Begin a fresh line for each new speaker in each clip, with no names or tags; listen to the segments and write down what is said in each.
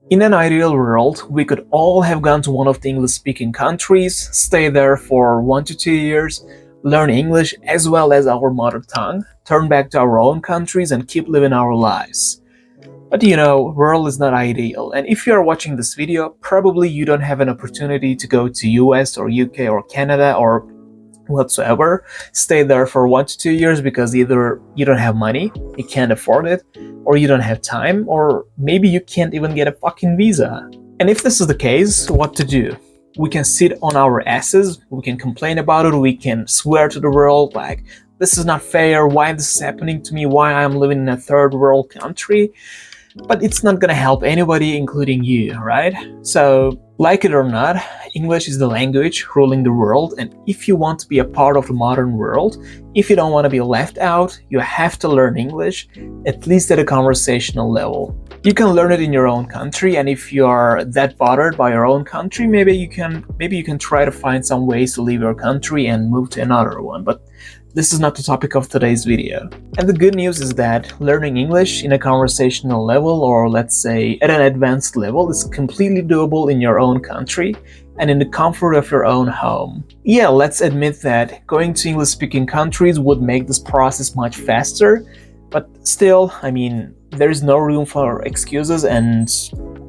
In an ideal world, we could all have gone to one of the English-speaking countries, stay there for 1 to 2 years, learn English as well as our mother tongue, turn back to our own countries and keep living our lives. But world is not ideal, and if you are watching this video, probably you don't have an opportunity to go to US or UK or Canada or whatsoever, stay there for 1 to 2 years because either you don't have money, you can't afford it, or you don't have time, or maybe you can't even get a fucking visa. And if this is the case, what to do? We can sit on our asses, we can complain about it, we can swear to the world like, this is not fair, why this is happening to me, why I'm living in a third world country. But it's not gonna help anybody, including you, right? So, like it or not, English is the language ruling the world, and if you want to be a part of the modern world, if you don't want to be left out, you have to learn English, at least at a conversational level. You can learn it in your own country, and if you are that bothered by your own country, maybe you can try to find some ways to leave your country and move to another one. But this is not the topic of today's video. And the good news is that learning English in a conversational level, or let's say at an advanced level, is completely doable in your own country and in the comfort of your own home. Yeah, let's admit that going to English-speaking countries would make this process much faster, but still, there is no room for excuses, and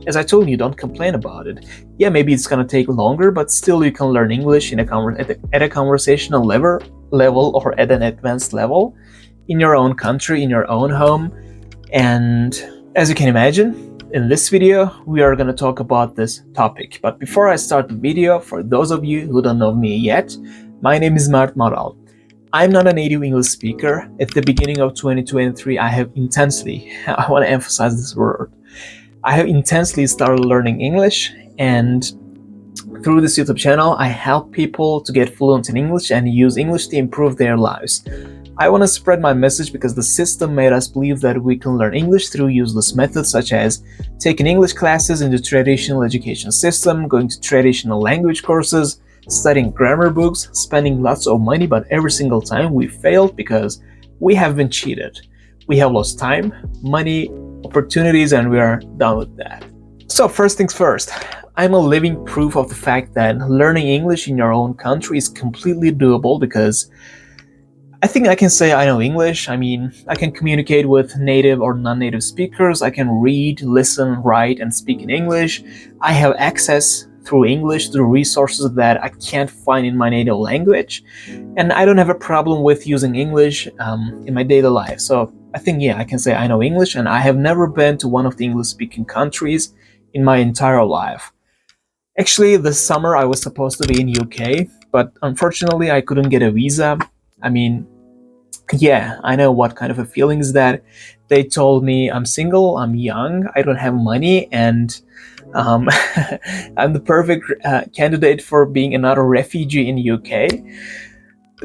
as I told you, don't complain about it. Yeah, maybe it's gonna take longer, but still you can learn English at a conversational level or at an advanced level in your own country, in your own home. And as you can imagine, in this video, we are going to talk about this topic. But before I start the video, for those of you who don't know me yet, my name is Mert Maral. I'm not a native English speaker. At the beginning of 2023, I want to emphasize this word, I have intensely started learning English, and through this YouTube channel, I help people to get fluent in English and use English to improve their lives. I want to spread my message because the system made us believe that we can learn English through useless methods such as taking English classes in the traditional education system, going to traditional language courses, studying grammar books, spending lots of money, but every single time we failed because we have been cheated. We have lost time, money, opportunities, and we are done with that. So first things first, I'm a living proof of the fact that learning English in your own country is completely doable because I think I can say I know English. I can communicate with native or non-native speakers. I can read, listen, write, and speak in English. I have access through English to resources that I can't find in my native language. And I don't have a problem with using English in my daily life. So I think, I can say I know English, and I have never been to one of the English-speaking countries in my entire life. Actually, this summer I was supposed to be in UK, but unfortunately I couldn't get a visa. I know what kind of a feeling is that. They told me I'm single, I'm young, I don't have money, and I'm the perfect candidate for being another refugee in UK.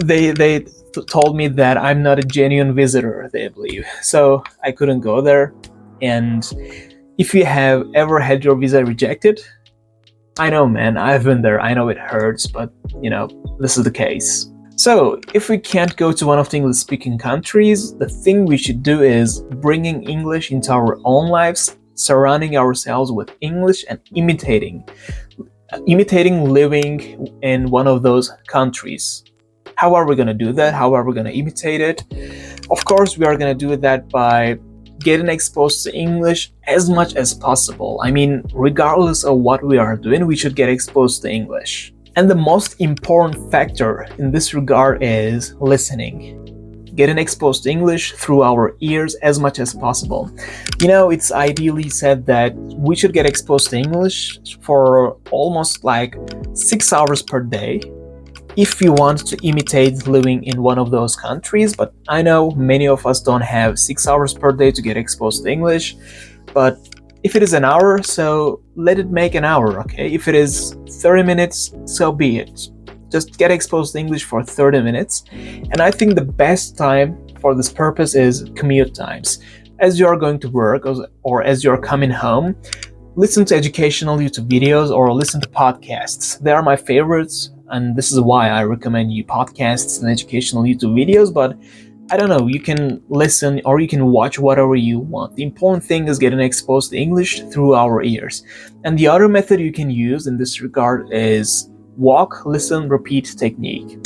They told me that I'm not a genuine visitor, they believe. So I couldn't go there. And if you have ever had your visa rejected, I know, man, I've been there. I know it hurts, but this is the case. So, if we can't go to one of the English-speaking countries, the thing we should do is bringing English into our own lives, surrounding ourselves with English and imitating living in one of those countries. How are we going to do that? How are we going to imitate it? Of course, we are going to do that by getting exposed to English as much as possible. Regardless of what we are doing, we should get exposed to English. And the most important factor in this regard is listening. Getting exposed to English through our ears as much as possible. It's ideally said that we should get exposed to English for almost like 6 hours per day if you want to imitate living in one of those countries. But I know many of us don't have 6 hours per day to get exposed to English. But if it is an hour, so let it make an hour, okay? If it is 30 minutes, so be it. Just get exposed to English for 30 minutes. And I think the best time for this purpose is commute times. As you are going to work or as you're coming home, listen to educational YouTube videos or listen to podcasts. They are my favorites, and this is why I recommend you podcasts and educational YouTube videos. But I don't know, you can listen or you can watch whatever you want. The important thing is getting exposed to English through our ears. And the other method you can use in this regard is walk, listen, repeat technique.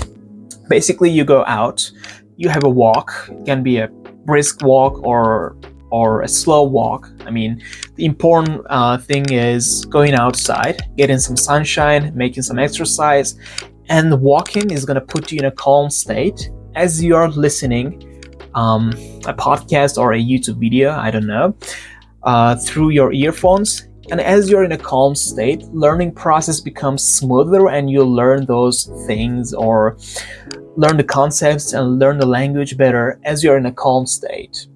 Basically, you go out, you have a walk. It can be a brisk walk or a slow walk. I mean, the important thing is going outside, getting some sunshine, making some exercise, and walking is going to put you in a calm state as you are listening a podcast or a YouTube video, I don't know, through your earphones. And as you're in a calm state, learning process becomes smoother and you learn those things or learn the concepts and learn the language better as you're in a calm state.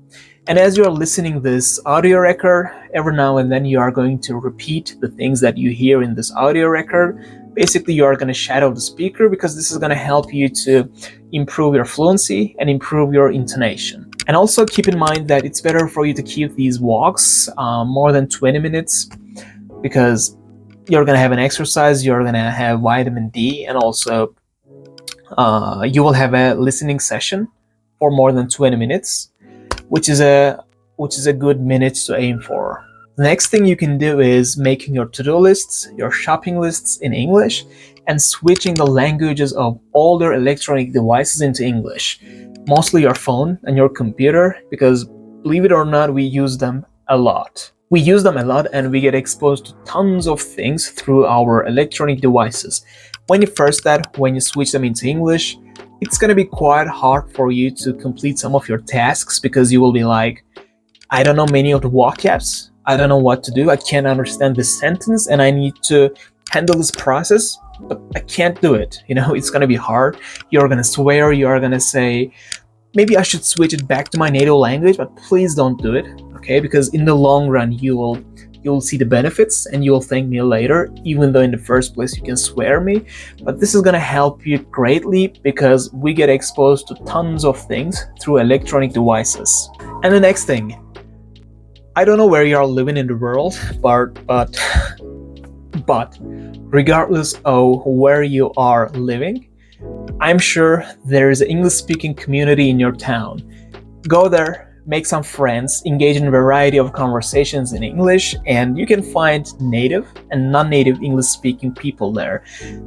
And as you're listening this audio record, every now and then you are going to repeat the things that you hear in this audio record. Basically, you are going to shadow the speaker because this is going to help you to improve your fluency and improve your intonation. And also keep in mind that it's better for you to keep these walks more than 20 minutes because you're going to have an exercise, you're going to have vitamin D, and also you will have a listening session for more than 20 minutes, which is a good minute to aim for. The next thing you can do is making your to-do lists, your shopping lists in English, and switching the languages of all your electronic devices into English. Mostly your phone and your computer, because believe it or not, we use them a lot. We use them a lot and we get exposed to tons of things through our electronic devices. When you switch them into English, it's going to be quite hard for you to complete some of your tasks because you will be like, I don't know many of the vocabs. I don't know what to do. I can't understand this sentence and I need to handle this process, but I can't do it. It's going to be hard. You're going to swear. You're going to say, maybe I should switch it back to my native language, but please don't do it. Okay? Because in the long run, you'll see the benefits and you'll thank me later, even though in the first place you can swear me. But this is going to help you greatly because we get exposed to tons of things through electronic devices. And the next thing, I don't know where you are living in the world, but regardless of where you are living, I'm sure there is an English-speaking community in your town. Go there, make some friends, engage in a variety of conversations in English, and you can find native and non-native English-speaking people there.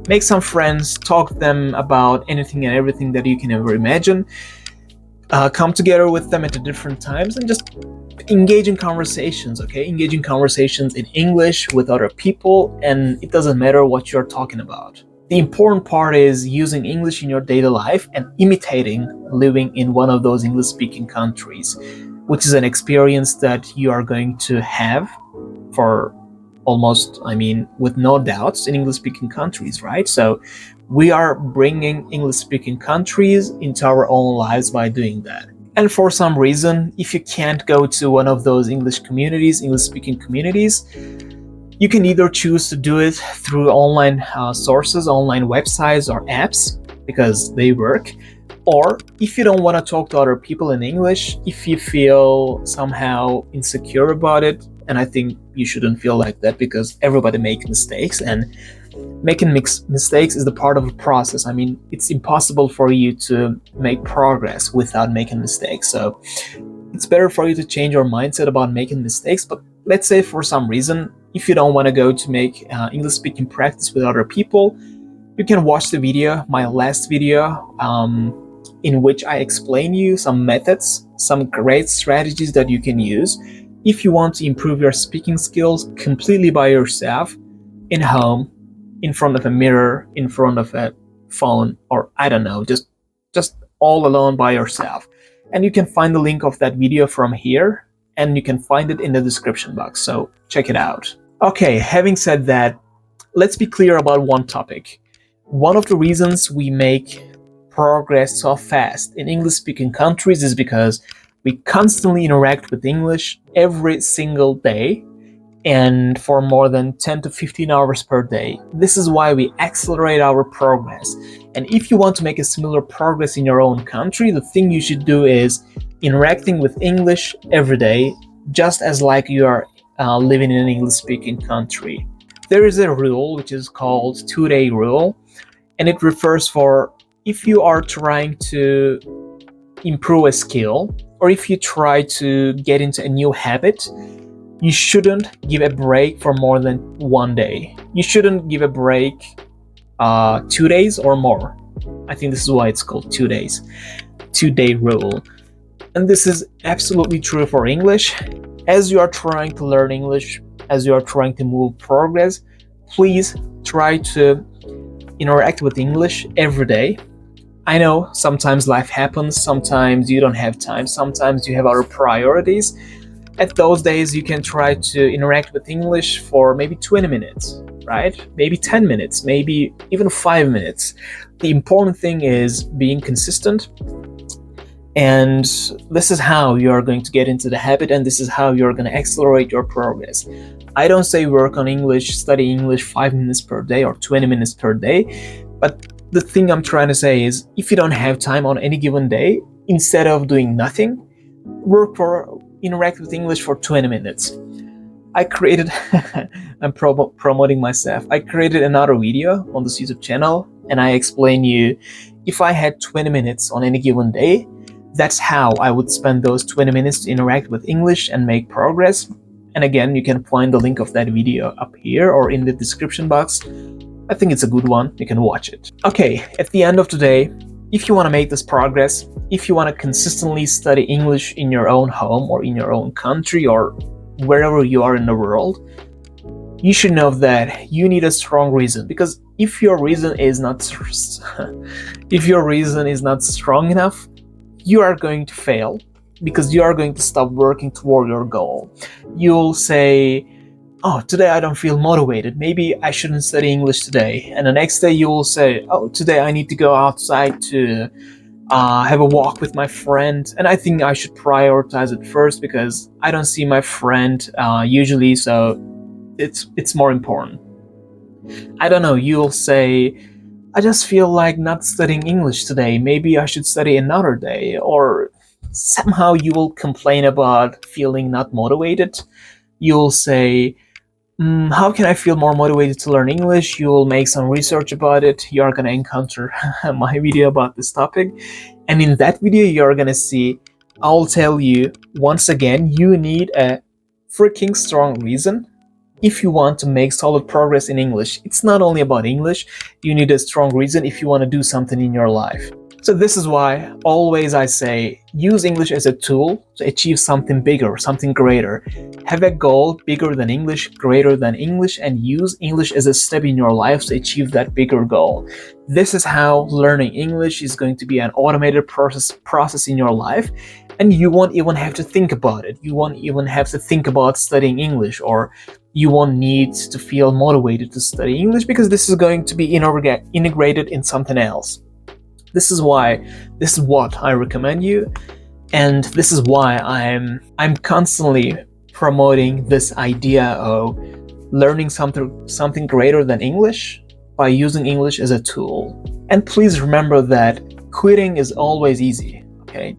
Make some friends, talk to them about anything and everything that you can ever imagine. Come together with them at the different times and just engage in conversations, okay? Engage in conversations in English with other people, and it doesn't matter what you're talking about. The important part is using English in your daily life and imitating living in one of those English-speaking countries, which is an experience that you are going to have for almost, with no doubts in English-speaking countries, right? So we are bringing English-speaking countries into our own lives by doing that. And for some reason, if you can't go to one of those English-speaking communities, you can either choose to do it through online sources, online websites or apps, because they work. Or if you don't want to talk to other people in English, if you feel somehow insecure about it, and I think you shouldn't feel like that because everybody makes mistakes, and making mistakes is the part of the process. It's impossible for you to make progress without making mistakes. So it's better for you to change your mindset about making mistakes. But let's say for some reason, if you don't want to go to make English speaking practice with other people, you can watch the video, my last video, in which I explain you some methods, some great strategies that you can use if you want to improve your speaking skills completely by yourself, in home, in front of a mirror, in front of a phone, or I don't know, just all alone by yourself. And you can find the link of that video from here, and you can find it in the description box, so check it out. Okay, having said that, let's be clear about one topic. One of the reasons we make progress so fast in English-speaking countries is because we constantly interact with English every single day and for more than 10 to 15 hours per day. This is why we accelerate our progress. And if you want to make a similar progress in your own country, the thing you should do is interacting with English every day, just as like you are living in an English-speaking country. There is a rule which is called 2-day rule, and it refers for if you are trying to improve a skill, or if you try to get into a new habit, you shouldn't give a break for more than 1 day. You shouldn't give a break 2 days or more. I think this is why it's called 2 days. 2-day rule. And this is absolutely true for English. As you are trying to learn English, as you are trying to move progress, please try to interact with English every day. I know sometimes life happens, sometimes you don't have time, sometimes you have other priorities. At those days, you can try to interact with English for maybe 20 minutes, right? Maybe 10 minutes, maybe even 5 minutes. The important thing is being consistent. And this is how you are going to get into the habit, and this is how you're going to accelerate your progress. I don't say work on English, study English 5 minutes per day or 20 minutes per day, but the thing I'm trying to say is if you don't have time on any given day, instead of doing nothing, interact with English for 20 minutes. I created, I'm promoting myself. I created another video on this YouTube channel, and I explain you if I had 20 minutes on any given day, that's how I would spend those 20 minutes to interact with English and make progress. And again, you can find the link of that video up here or in the description box. I think it's a good one. You can watch it. Okay, at the end of the day, if you want to make this progress, if you want to consistently study English in your own home or in your own country or wherever you are in the world, you should know that you need a strong reason. Because if your reason is not strong enough, you are going to fail, because you are going to stop working toward your goal. You'll say, oh, today I don't feel motivated. Maybe I shouldn't study English today. And the next day you will say, oh, today I need to go outside to have a walk with my friend. And I think I should prioritize it first because I don't see my friend usually, so it's more important. I don't know, you'll say, I just feel like not studying English today. Maybe I should study another day. Or somehow you will complain about feeling not motivated. You'll say, how can I feel more motivated to learn English? You'll make some research about it. You're going to encounter my video about this topic. And in that video, you're going to see, I'll tell you, once again, you need a freaking strong reason if you want to make solid progress in English. It's not only about English. You need a strong reason if you want to do something in your life. So this is why always I say, use English as a tool to achieve something bigger, something greater. Have a goal bigger than English, greater than English, and use English as a step in your life to achieve that bigger goal. This is how learning English is going to be an automated process in your life, and you won't even have to think about it. You won't even have to think about studying English, or you won't need to feel motivated to study English, because this is going to be integrated in something else. This is what I recommend you, and this is why I'm constantly promoting this idea of learning something greater than English by using English as a tool. And please remember that quitting is always easy, okay?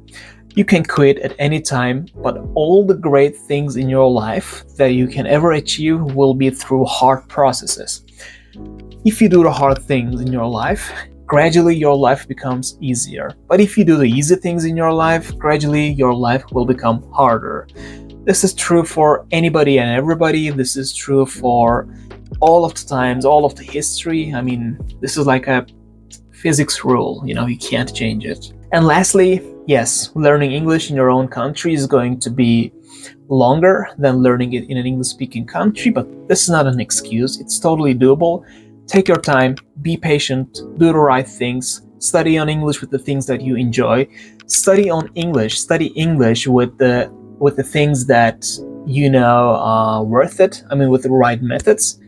You can quit at any time, but all the great things in your life that you can ever achieve will be through hard processes. If you do the hard things in your life, gradually your life becomes easier. But if you do the easy things in your life, gradually your life will become harder. This is true for anybody and everybody. This is true for all of the times, all of the history. I mean, this is like a physics rule, you can't change it. And lastly, yes, learning English in your own country is going to be longer than learning it in an English-speaking country, but this is not an excuse. It's totally doable. Take your time, be patient, do the right things, study on English with the things that you enjoy, study English with the things that you know are worth it, with the right methods.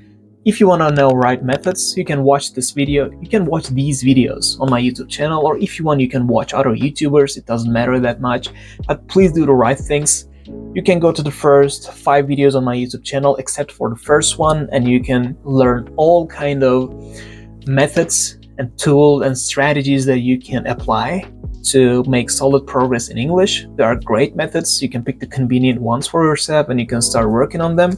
If you want to know right methods, you can watch this video, you can watch these videos on my YouTube channel, or if you want, you can watch other YouTubers, it doesn't matter that much, but please do the right things. You can go to the first 5 videos on my YouTube channel, except for the first one, and you can learn all kind of methods and tools and strategies that you can apply to make solid progress in English. There are great methods. You can pick the convenient ones for yourself and you can start working on them.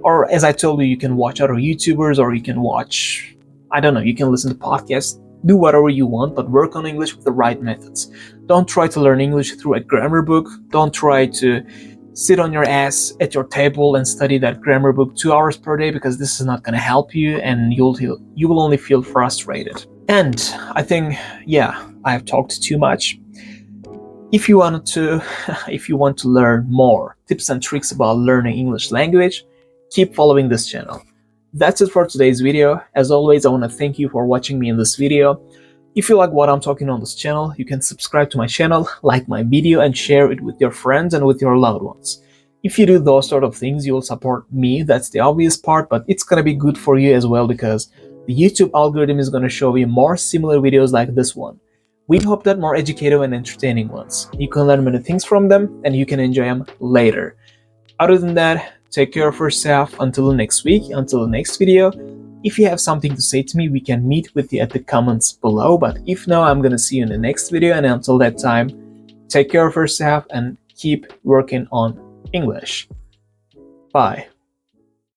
Or as I told you, you can watch other YouTubers, or you can watch, you can listen to podcasts. Do whatever you want, but work on English with the right methods. Don't try to learn English through a grammar book. Don't try to sit on your ass at your table and study that grammar book 2 hours per day, because this is not going to help you, and you will only feel frustrated. And I think, yeah, I have talked too much. If you want to learn more tips and tricks about learning English language, keep following this channel. That's it for today's video. As always, I want to thank you for watching me in this video. If you like what I'm talking on this channel, you can subscribe to my channel, like my video, and share it with your friends and with your loved ones. If you do those sort of things, you will support me. That's the obvious part, but it's going to be good for you as well, because the YouTube algorithm is going to show you more similar videos like this one. We hope that more educative and entertaining ones. You can learn many things from them, and you can enjoy them later. Other than that, take care of yourself until next week, until the next video. If you have something to say to me, we can meet with you at the comments below. But if not, I'm gonna see you in the next video, and until that time, take care of yourself and keep working on English. Bye.